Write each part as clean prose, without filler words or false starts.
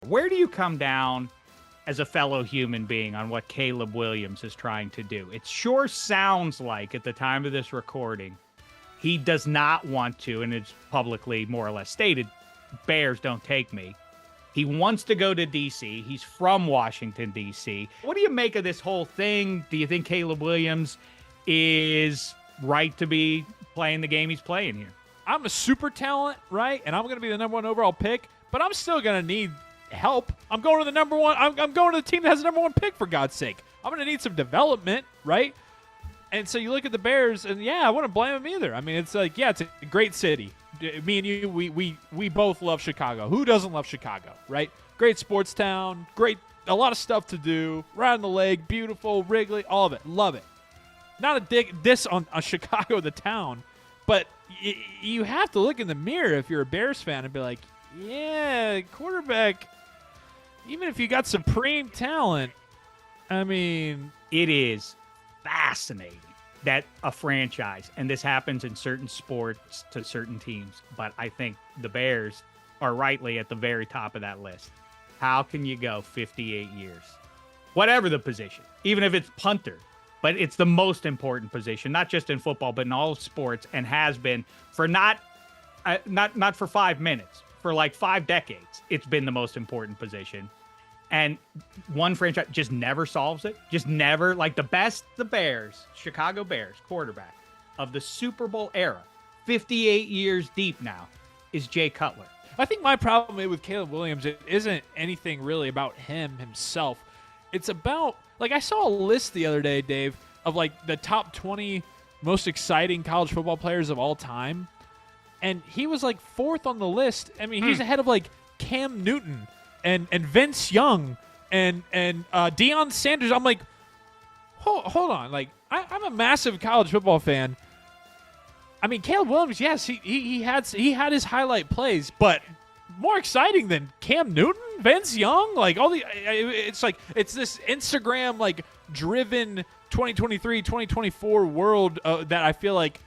Where do you come down as a fellow human being on what Caleb Williams is trying to do? It sure sounds like at the time of this recording, he does not want to, and it's publicly more or less stated, Bears don't take me. He wants to go to D.C. He's from Washington, D.C. What do you make of this whole thing? Do you think Caleb Williams is right to be playing the game he's playing here? I'm a super talent, right? And I'm going to be the number 1 overall pick, but I'm still going to need help. I'm going to the number 1. I'm going to the team that has the number 1 pick, for God's sake. I'm going to need some development, right? And so you look at the Bears, and yeah, I wouldn't blame them either. I mean, it's like, yeah, it's a great city. Me and you, we both love Chicago. Who doesn't love Chicago, right? Great sports town, a lot of stuff to do, right on the lake, beautiful, Wrigley, all of it. Love it. Not a diss on Chicago, the town, but you have to look in the mirror if you're a Bears fan and be like, yeah, quarterback, even if you got supreme talent, I mean. It is fascinating that a franchise, and this happens in certain sports to certain teams, but I think the Bears are rightly at the very top of that list. How can you go 58 years? Whatever the position, even if it's punter, but it's the most important position, not just in football, but in all sports, and has been for not for 5 minutes, for like 5 decades. It's been the most important position. And one franchise just never solves it. Just never. Like the Bears, Chicago Bears quarterback of the Super Bowl era, 58 years deep now, is Jay Cutler. I think my problem with Caleb Williams, it isn't anything really about himself. It's about, like, I saw a list the other day, Dave, of like the top 20 most exciting college football players of all time. And he was like 4th on the list. I mean, he's ahead of like Cam Newton and Vince Young and Deion Sanders. I'm like, hold on. Like, I'm a massive college football fan. I mean, Caleb Williams, yes, he had his highlight plays, but more exciting than Cam Newton, Vince Young, like it's this Instagram like driven 2023, 2024 world that I feel like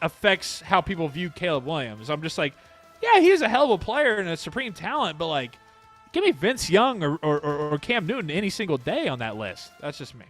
affects how people view Caleb Williams. I'm just like, yeah, he's a hell of a player and a supreme talent, but like, give me Vince Young or Cam Newton any single day on that list. That's just me.